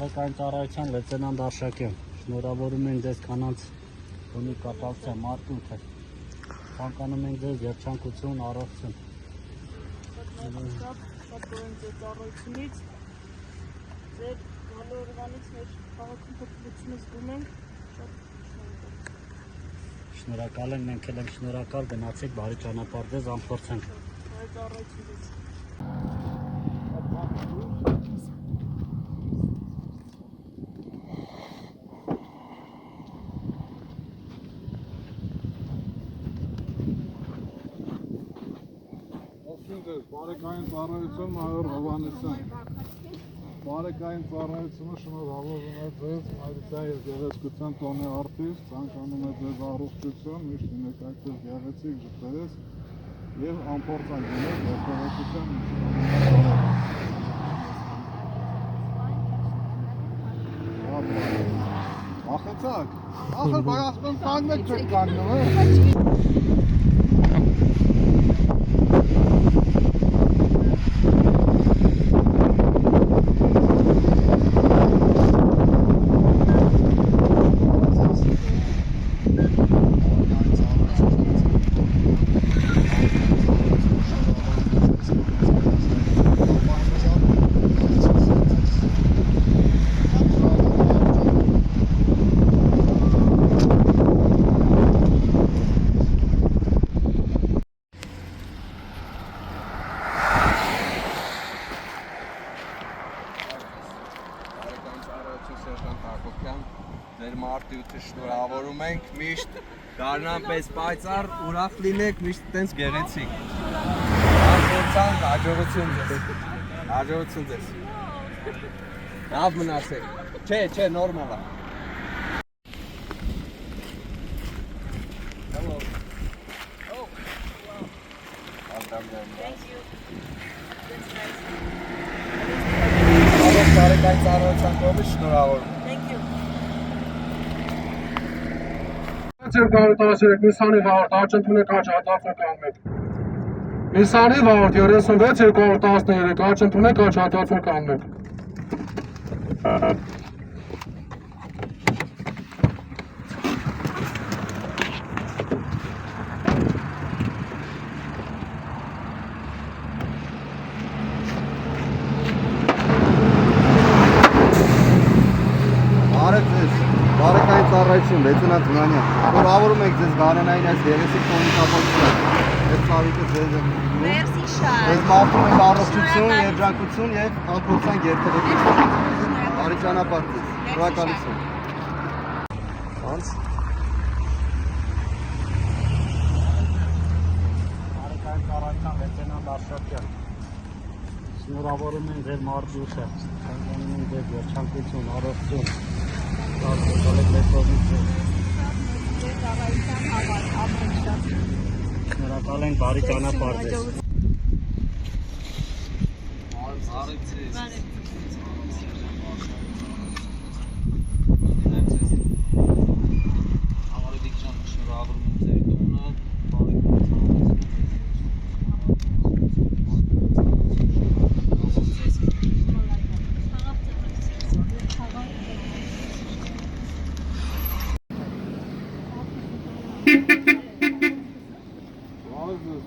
Բարեկային ծառայության լեյտենանտ Արշակյան, շնորհավորում ենք ձեզ կանանց բունի կապակցության մարտի 8-ը։ Ցանկանում ենք ձեզ երջանկություն, առողջություն։ Շատ գոհ ձեր ծառայությունից, ձեր գալորվանից մեր քաղաքում փոփոխություն զգում ենք, շատ շնորհակալ ենք, մենք էլ ենք շնորհակալ, գնացեք բարի ճանապարհ ձեզ, ամփոփենք։ Բարի ծառայություն ձեզ։ Բարեկային ծառայություն մայոր Հովհաննիսյան։ Բարեկային ծառայությունը շնորհավորում է ձեզ Մայրության և գեղեցկության տոնի արտիստ, ցանկանում է ձեզ առողջություն, միշտ լինեք այդպես գեղեցիկ, ժպտերես և անփորձանք լինեք երթևեկության Ախեցակ, ախր բայասպեն կանգնեք չեք կանգնում, Ձեր մարտի 8-ը շնորհավորում ենք, միշտ դառնան պես պայծառ, ուրախ լինեք, միշտ տենց գեղեցիկ։ Հաջողության, հաջողություն ձեզ։ Հաջողություն ձեզ։ Լավ մնացեք։ Չէ, նորմալ է։ Hello. Oh. Well done. Thank you. That's nice. Բարեկային ծառայության կողմից շնորհավորում։ Thank you. Նիսանի վարորդ, արջընթունեք աջ հատվածը կանգնեք։ Նիսանի վարորդ 36-213, արջընթունեք աջ հատվածը կանգնեք։ Բարեկային ծառայություն, լեյտենանտ Մանյան։ Շնորհավորում ենք ձեզ Գարենային այս գեղեցիկ տոնի կապակցությամբ։ Այս ցավիկը ձեզ է։ Մերսի շատ։ Ձեզ մաղթում ենք առողջություն, երջանկություն եւ անփորձանք երթևեկություն։ Բարի ճանապարհ ձեզ։ Շնորհակալություն։ Անց Բարեկային ծառայության լեյտենանտ Արշակյան, շնորհավորում ենք ձեր մարտի 8-ը։ Ցանկանում ենք ձեզ երջանկություն, առողջություն։ Շնորհակալ ենք, բարի ճանապարհ ձեզ։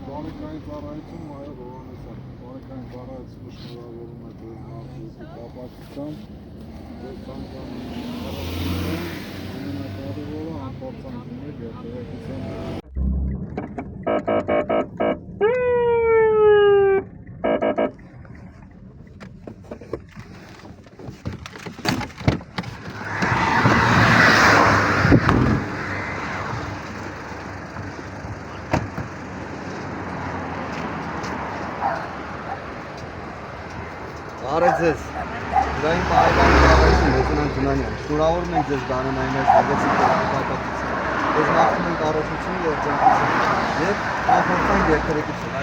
Բարեկային ծառայություն մայոր Հովհաննիսյան։ Բարեկային ծառայությունը շնորհավորում է ձեզ մարտի կապակցությամբ։ Ձեզ ցանկանում ենք առողջություն, ամենակարևորը անփորձանք լինեք երթևեկության։ Բարև ձեզ։ Դրային բարեկային ծառայություն լեյտենանտ Մանյան։ Շնորհավորում ենք ձեզ Գարենային այս գեղեցիկ տոնի կապակցությամբ։ Ձեզ մաղթում ենք առողջություն, երջանկություն եւ անփորձանք երթևեկություն։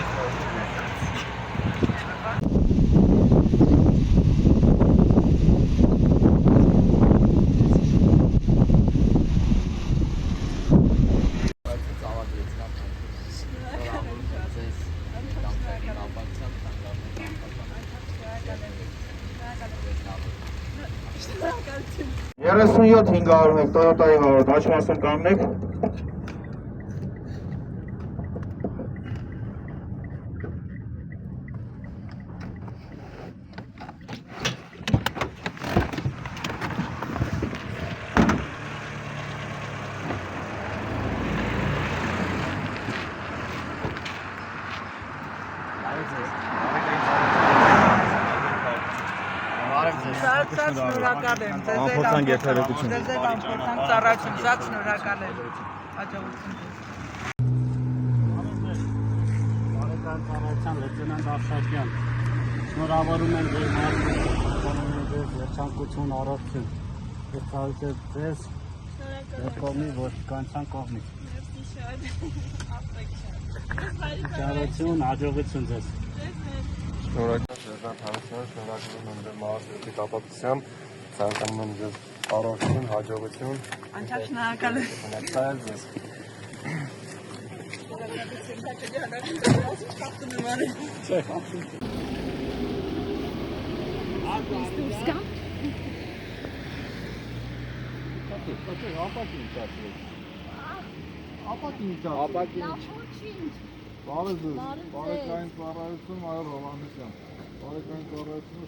37-501 Toyota-ի վարորդ աչ մասում կանգնեք։ Շատ շնորհակալ եմ, ձեզ Անփորձանք երթևեկություն։ ձեզ անփորձանք ծառայություն, շատ շնորհակալ եմ, հաջողություն ձեզ։ Բարեկամ ծառայության լեյտենանտ Արշակյան, շնորհավորում եմ ձեր մարմինը, ձեզ երջանկություն, առողջություն։ Ես ցավեցել ձեզ ձեր կողմի ոստիկանության կողմից։ Շնորհակալություն, հաջողություն ձեզ։ Շնորհակալ Սերժանտ Հարությունյան, շնորհակալ եմ ձեր մարզերի կապակցությամբ, ցանկանում եմ ձեզ առողջություն, հաջողություն։ Անչափ շնորհակալ եմ։ Շնորհակալ ձեզ։ Բարեկային ծառայություն Մայր Հովհաննիսյան։ Բարեկային ծառայությունը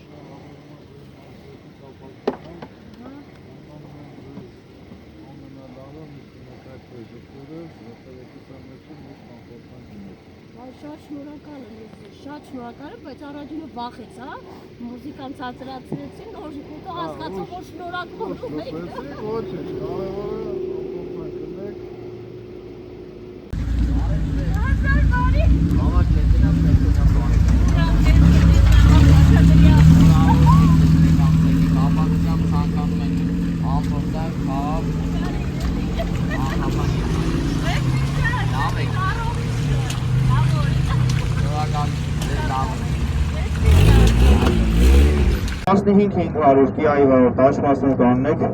Շատ շնորհակալ եմ, բայց առաջինը վախեց, հա, մուզիկան ցածրացրեցին, նոր ուտը հասկացա, որ շնորհակալում եք։ Ասնի 500 Kia-ի վարորդ աչ մասում կանգնեք։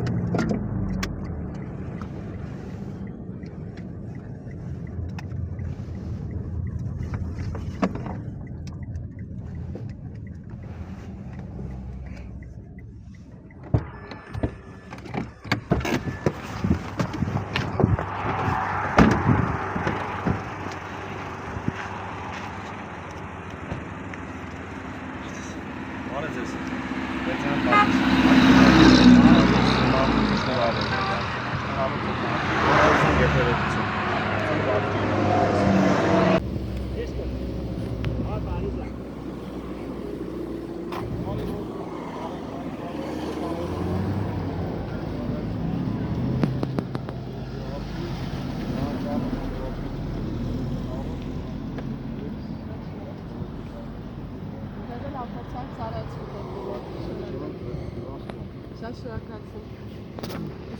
Շատ շնորհակալ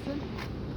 եմ։